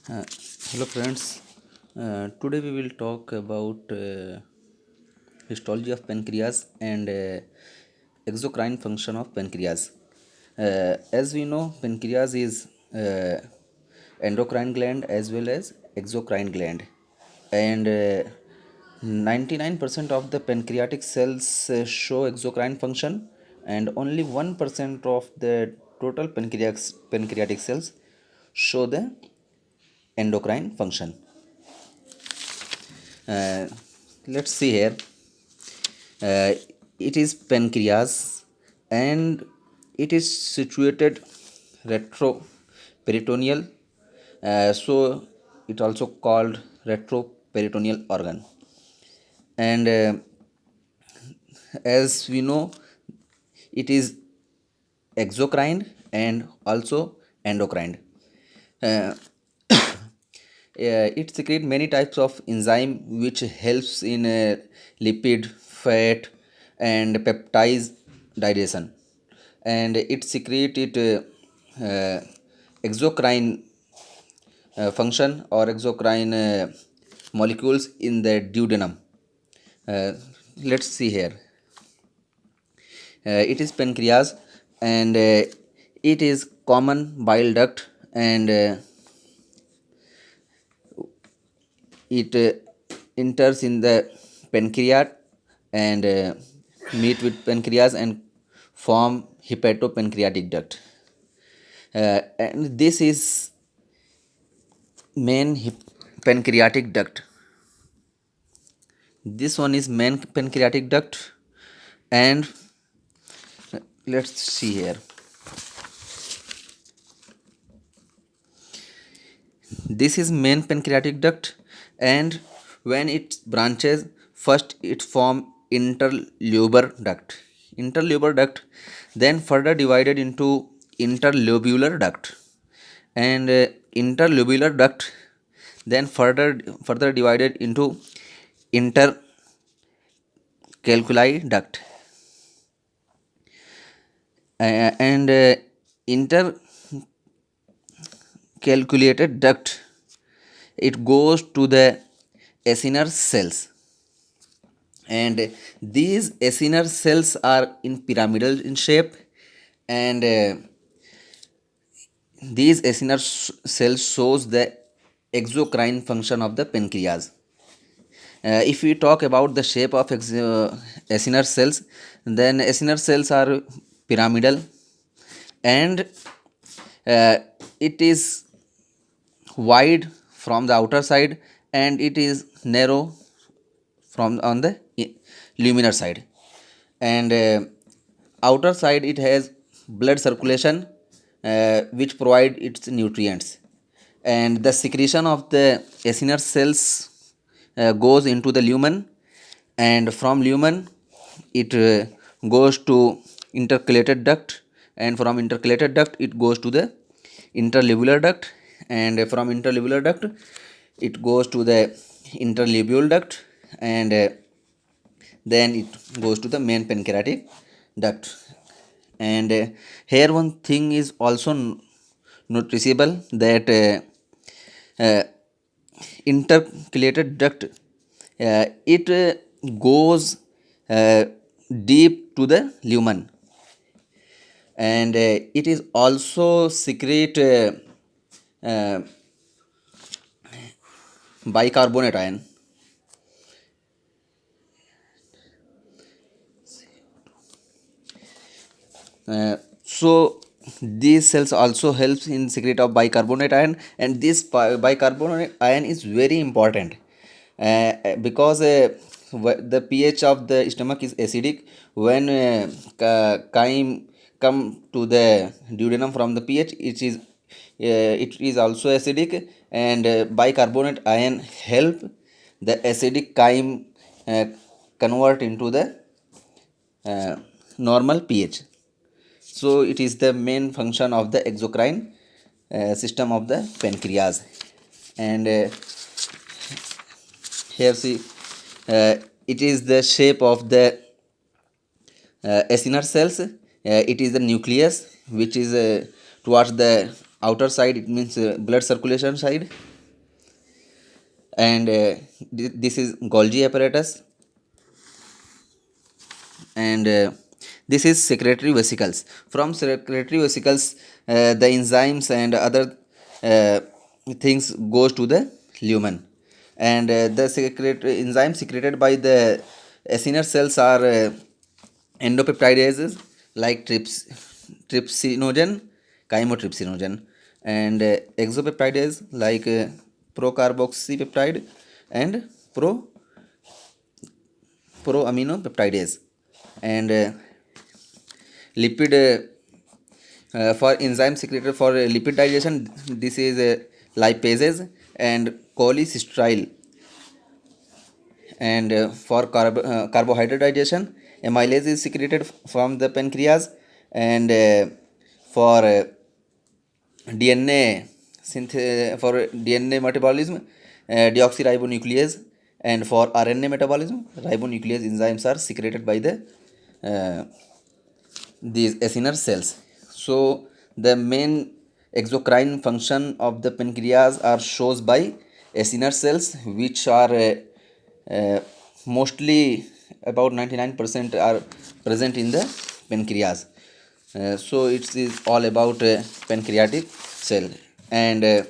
Uh, Hello friends. Today we will talk about histology of pancreas and exocrine function of pancreas. As we know, pancreas is endocrine gland as well as exocrine gland, and 99% of the pancreatic cells show exocrine function, and only 1% of the total pancreatic cells show the endocrine function. Uh, let's see here. Uh, it is pancreas and it is situated retroperitoneal. So it also called retroperitoneal organ. And as we know, it is exocrine and also endocrine. Uh, it secretes many types of enzyme which helps in lipid, fat, and peptide digestion, and it secrete it exocrine function or exocrine molecules in the duodenum. Uh, let's see here. It is pancreas and it is common bile duct, and it enters in the pancreas and meet with pancreas and form hepatopancreatic duct. And this is main pancreatic duct. This one is main pancreatic duct, and let's see here. This is main pancreatic duct, and when it branches, first it form interlobar duct. Interlobar duct, then further divided into interlobular duct, and interlobular duct, then further divided into intercalculi duct, and intercalculated duct. It goes to the acinar cells, and these acinar cells are in pyramidal in shape, and these acinar cells shows the exocrine function of the pancreas. If we talk about the shape of acinar cells, then acinar cells are pyramidal, and uh, it is wide from the outer side and it is narrow from on the luminar side, and outer side it has blood circulation which provide its nutrients, and the secretion of the acinar cells goes into the lumen, and from lumen it goes to intercalated duct, and from intercalated duct it goes to the interlobular duct, and from interlobular duct it goes to the interlobule duct, and then it goes to the main pancreatic duct. And here one thing is also noticeable, that uh, intercalated duct, it goes uh, deep to the lumen, and it is also secrete uh, bicarbonate ion. So these cells also helps in secrete of bicarbonate ion, and this bicarbonate ion is very important because the pH of the stomach is acidic. When chyme come to the duodenum from the pH, it is also acidic, and bicarbonate ion help the acidic chyme convert into the uh, normal pH. So it is the main function of the exocrine system of the pancreas. And here see, it is the shape of the acinar cells. It is the nucleus which is towards the outer side, it means blood circulation side, and this is Golgi apparatus, and this is secretory vesicles. From secretory vesicles, the enzymes and other uh, things goes to the lumen, and the enzymes secreted by the acinar cells are endopeptidases like trypsinogen, chymotrypsinogen, and exopeptidase like procarboxypeptide and proaminopeptidase, and lipid for enzyme secreted for lipid digestion, this is lipases and cholecystrine, and for carbohydrate digestion, amylase is secreted from the pancreas, and for DNA for DNA metabolism, deoxyribonuclease, and for RNA metabolism, ribonuclease enzymes are secreted by the uh, these acinar cells. So the main exocrine function of the pancreas are shows by acinar cells, which are uh, mostly about 99% are present in the pancreas. So it is all about pancreatic cell, and uh,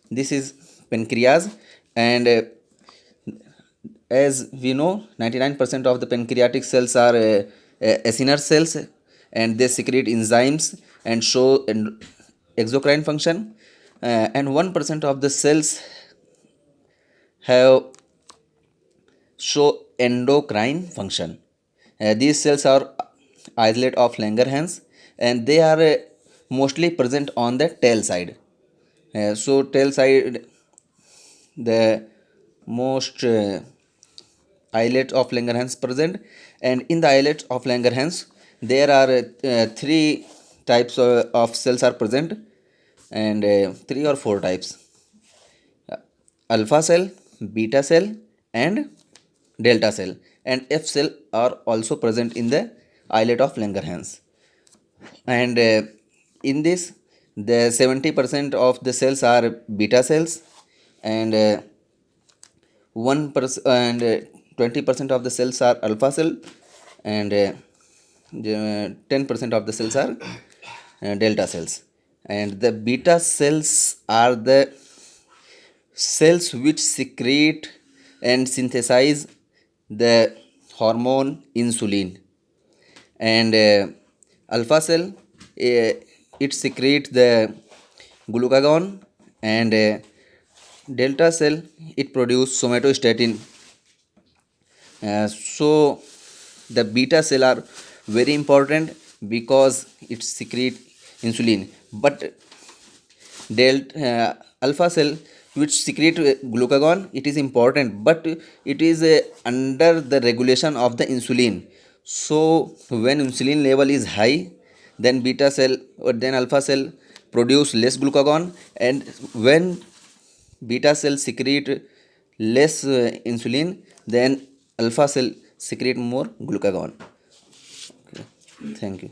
this is pancreas, and as we know, 99% of the pancreatic cells are acinar cells, and they secrete enzymes and show exocrine function, and 1% of the cells have show endocrine function. These cells are isolate of Langerhans, and they are mostly present on the tail side. So tail side, the most islet of Langerhans present, and in the islet of Langerhans there are three types of cells are present, and three or four types: alpha cell, beta cell, and delta cell, and F cell are also present in the islet of Langerhans. And in this, the 70% of the cells are beta cells, and 1% and 20% of the cells are alpha cell, and 10% of the cells are delta cells. And the beta cells are the cells which secrete and synthesize the hormone insulin, and alpha cell, it secretes the glucagon, and delta cell, it produces somatostatin. So the beta cell are very important because it secrete insulin, but alpha cell which secrete glucagon, it is important, but it is under the regulation of the insulin. So when insulin level is high, then beta cell or then alpha cell produce less glucagon, and when beta cell secrete less insulin, then alpha cell secrete more glucagon. Okay. Thank you.